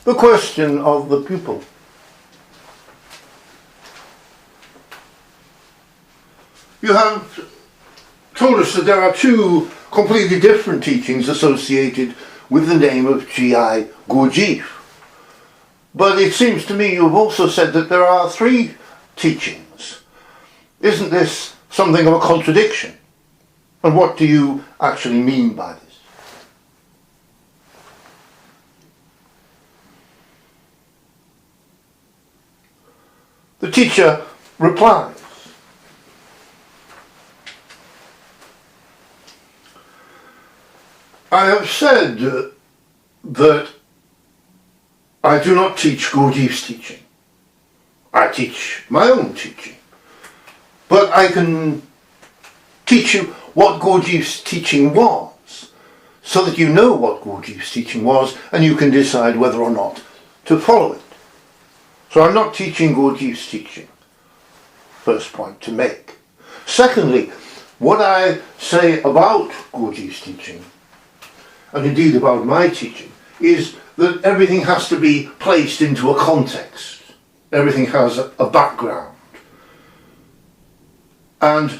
the question of the pupil. You have told us that there are two completely different teachings associated with the name of G.I. Gurdjieff. But it seems to me you've also said that there are three teachings. Isn't this something of a contradiction? And what do you actually mean by this? The teacher replies, I have said that I do not teach Gurdjieff's teaching. I teach my own teaching. But I can teach you what Gurdjieff's teaching was, so that you know what Gurdjieff's teaching was and you can decide whether or not to follow it. So I'm not teaching Gurdjieff's teaching. First point to make. Secondly, what I say about Gurdjieff's teaching, and indeed about my teaching, is that everything has to be placed into a context. Everything has a background. And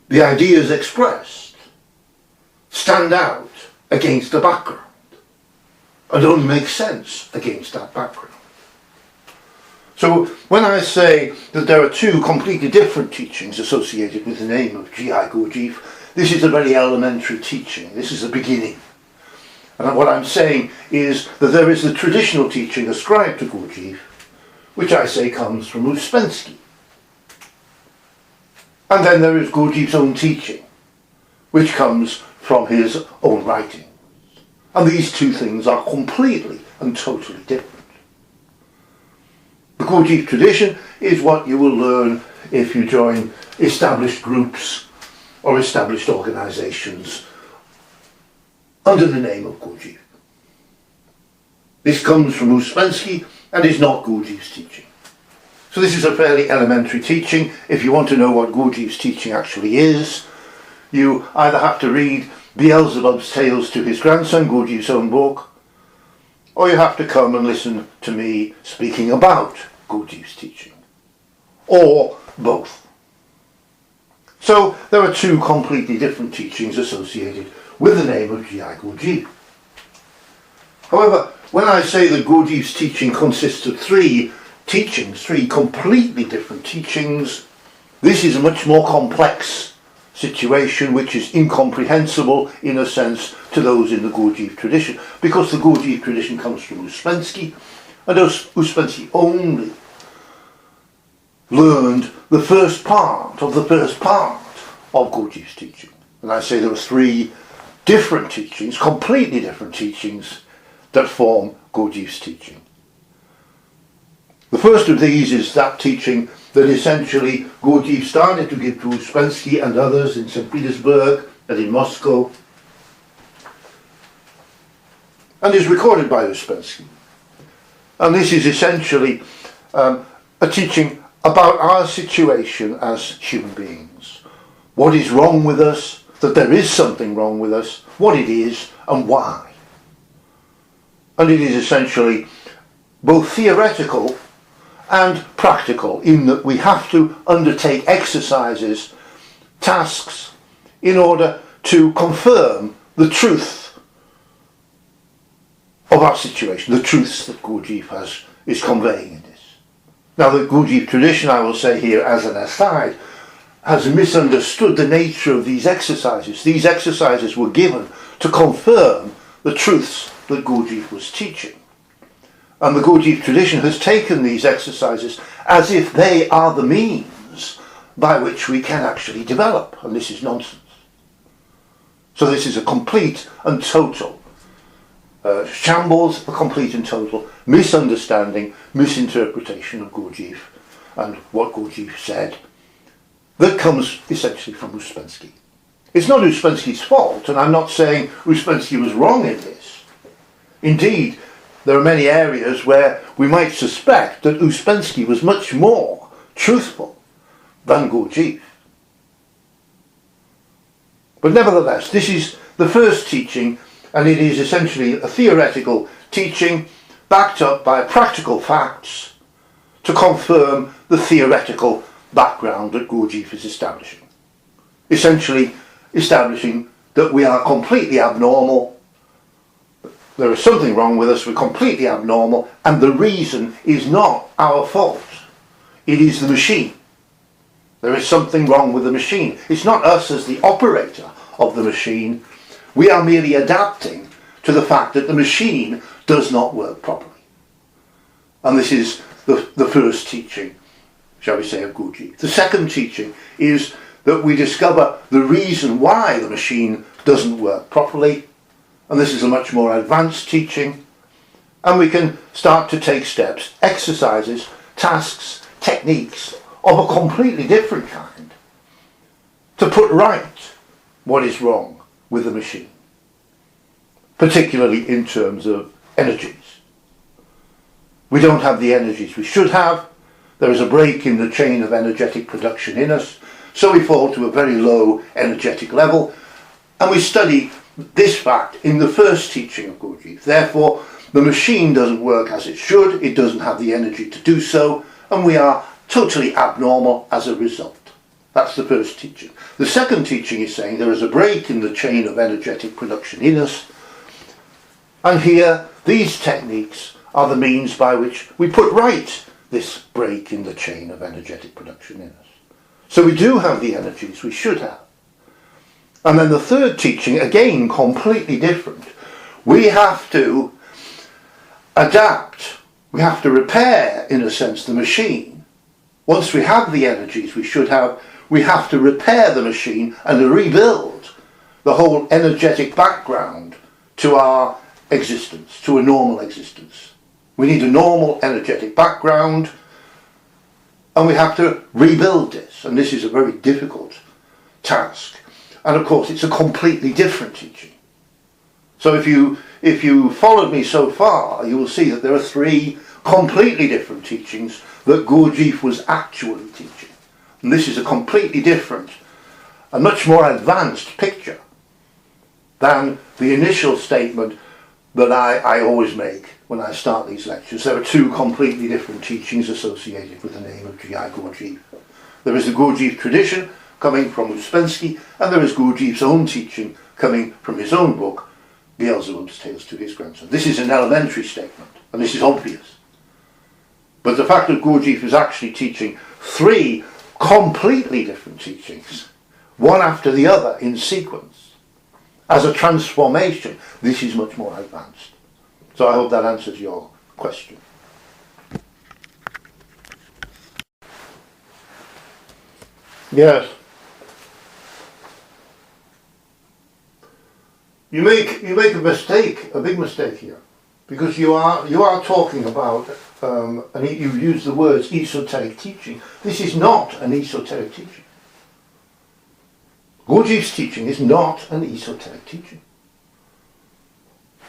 the ideas expressed stand out against the background and only make sense against that background. So when I say that there are two completely different teachings associated with the name of G.I. Gurdjieff, this is a very elementary teaching. This is the beginning. And what I'm saying is that there is the traditional teaching ascribed to Gurdjieff, which I say comes from Ouspensky. And then there is Gurdjieff's own teaching, which comes from his own writings. And these two things are completely and totally different. The Gurdjieff tradition is what you will learn if you join established groups or established organisations under the name of Gurdjieff. This comes from Ouspensky and is not Gurdjieff's teaching. So this is a fairly elementary teaching. If you want to know what Gurdjieff's teaching actually is, you either have to read Beelzebub's Tales to his grandson, Gurdjieff's own book, or you have to come and listen to me speaking about Gurdjieff's teaching, or both. So there are two completely different teachings associated with the name of G.I. Gurdjieff. However, when I say that Gurdjieff's teaching consists of three teachings, three completely different teachings, this is a much more complex situation which is incomprehensible in a sense to those in the Gurdjieff tradition, because the Gurdjieff tradition comes from Ouspensky, and Ouspensky only learned the first part of Gurdjieff's teaching. And I say there are three different teachings, completely different teachings, that form Gurdjieff's teaching. The first of these is that teaching that essentially Gurdjieff started to give to Ouspensky and others in St. Petersburg and in Moscow, and is recorded by Ouspensky. And this is essentially a teaching about our situation as human beings. What is wrong with us, that there is something wrong with us, what it is and why. And it is essentially both theoretical and practical, in that we have to undertake exercises, tasks, in order to confirm the truth of our situation, the truths that Gurdjieff is conveying in this. Now, the Gurdjieff tradition, I will say here as an aside, has misunderstood the nature of these exercises. These exercises were given to confirm the truths that Gurdjieff was teaching. And the Gurdjieff tradition has taken these exercises as if they are the means by which we can actually develop. And this is nonsense. So this is a complete and total shambles, a complete and total misunderstanding, misinterpretation of Gurdjieff and what Gurdjieff said, that comes essentially from Ouspensky. It's not Ouspensky's fault, and I'm not saying Ouspensky was wrong in this. Indeed, there are many areas where we might suspect that Ouspensky was much more truthful than Gurdjieff. But nevertheless, this is the first teaching, and it is essentially a theoretical teaching backed up by practical facts to confirm the theoretical background that Gurdjieff is establishing. Essentially establishing that we are completely abnormal, there is something wrong with us, we're completely abnormal, and the reason is not our fault. It is the machine. There is something wrong with the machine. It's not us as the operator of the machine. We are merely adapting to the fact that the machine does not work properly. And this is the first teaching, shall we say, of Gurdjieff. The second teaching is that we discover the reason why the machine doesn't work properly, and this is a much more advanced teaching, and we can start to take steps, exercises, tasks, techniques of a completely different kind to put right what is wrong with the machine, particularly in terms of energies. We don't have the energies we should have. There is a break in the chain of energetic production in us, so we fall to a very low energetic level, and we study this fact in the first teaching of Gurdjieff. Therefore, the machine doesn't work as it should, it doesn't have the energy to do so, and we are totally abnormal as a result. That's the first teaching. The second teaching is saying there is a break in the chain of energetic production in us, and here these techniques are the means by which we put right this break in the chain of energetic production in us. So we do have the energies we should have. And then the third teaching, again completely different. We have to adapt, we have to repair, in a sense, the machine. Once we have the energies we should have, we have to repair the machine and rebuild the whole energetic background to our existence, to a normal existence. We need a normal energetic background, and we have to rebuild this, and this is a very difficult task. And of course it's a completely different teaching. So if you followed me so far, you will see that there are three completely different teachings that Gurdjieff was actually teaching. And this is a completely different, a much more advanced picture than the initial statement that I always make when I start these lectures. There are two completely different teachings associated with the name of G.I. Gurdjieff. There is the Gurdjieff tradition coming from Ouspensky, and there is Gurdjieff's own teaching coming from his own book, Beelzebub's Tales to His Grandson. This is an elementary statement, and this is obvious. But the fact that Gurdjieff is actually teaching three completely different teachings, one after the other in sequence, as a transformation, this is much more advanced. So I hope that answers your question. Yes. You make a mistake, a big mistake here, because you are talking about, and you use the words esoteric teaching. This is not an esoteric teaching. Gurdjieff's teaching is not an esoteric teaching.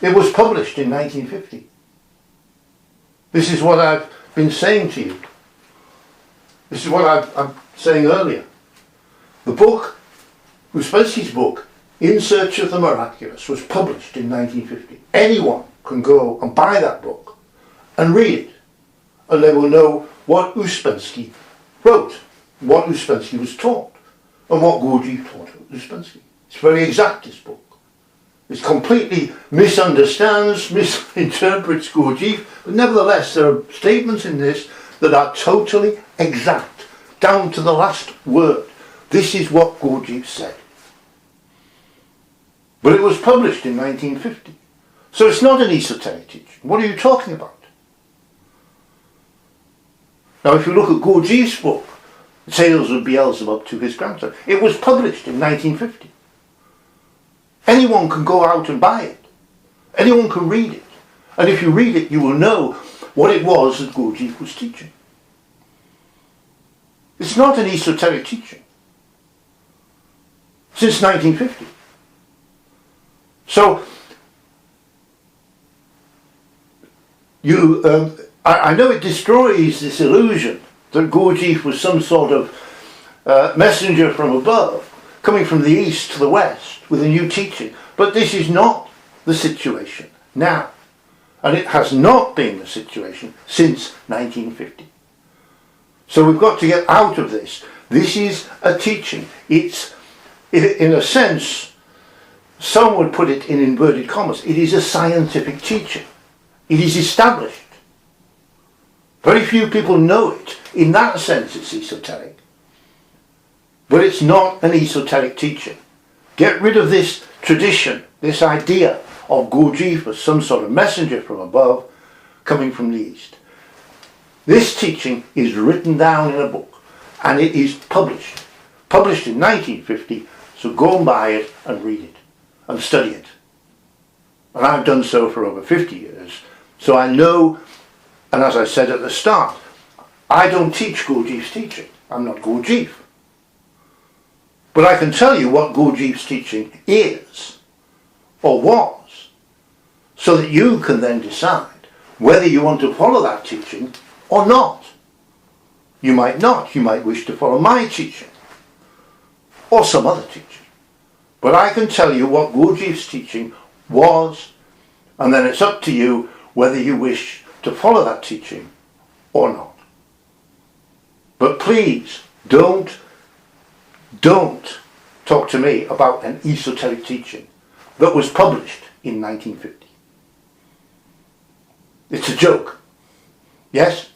It was published in 1950. This is what I've been saying to you. This is what I'm saying earlier. The book, Ouspensky's book, In Search of the Miraculous, was published in 1950. Anyone can go and buy that book and read it, and they will know what Ouspensky wrote, what Ouspensky was taught, and what Gurdjieff taught Ouspensky. It's very exact, this book. It completely misunderstands, misinterprets Gurdjieff, but nevertheless there are statements in this that are totally exact, down to the last word. This is what Gurdjieff said. But it was published in 1950. So it's not an esoteric teaching. What are you talking about? Now if you look at Gurdjieff's book, Tales of Beelzebub to His Grandson, it was published in 1950. Anyone can go out and buy it. Anyone can read it. And if you read it, you will know what it was that Gurdjieff was teaching. It's not an esoteric teaching. Since 1950. So, I know it destroys this illusion that Gurdjieff was some sort of messenger from above, coming from the east to the west with a new teaching. But this is not the situation now. And it has not been the situation since 1950. So we've got to get out of this. This is a teaching. It's, in a sense, some would put it in inverted commas, it is a scientific teaching. It is established. Very few people know it. In that sense it's esoteric. But it's not an esoteric teaching. Get rid of this tradition, this idea of Gurdjieff as some sort of messenger from above coming from the East. This teaching is written down in a book and it is published in 1950, so go and buy it and read it and study it. And I've done so for over 50 years, so I know, and as I said at the start, I don't teach Gurdjieff's teaching. I'm not Gurdjieff. But I can tell you what Gurdjieff's teaching is, or was, so that you can then decide whether you want to follow that teaching or not. You might not. You might wish to follow my teaching, or some other teaching. But I can tell you what Gurdjieff's teaching was, and then it's up to you whether you wish to follow that teaching or not. But please, don't talk to me about an esoteric teaching that was published in 1950. It's a joke. Yes?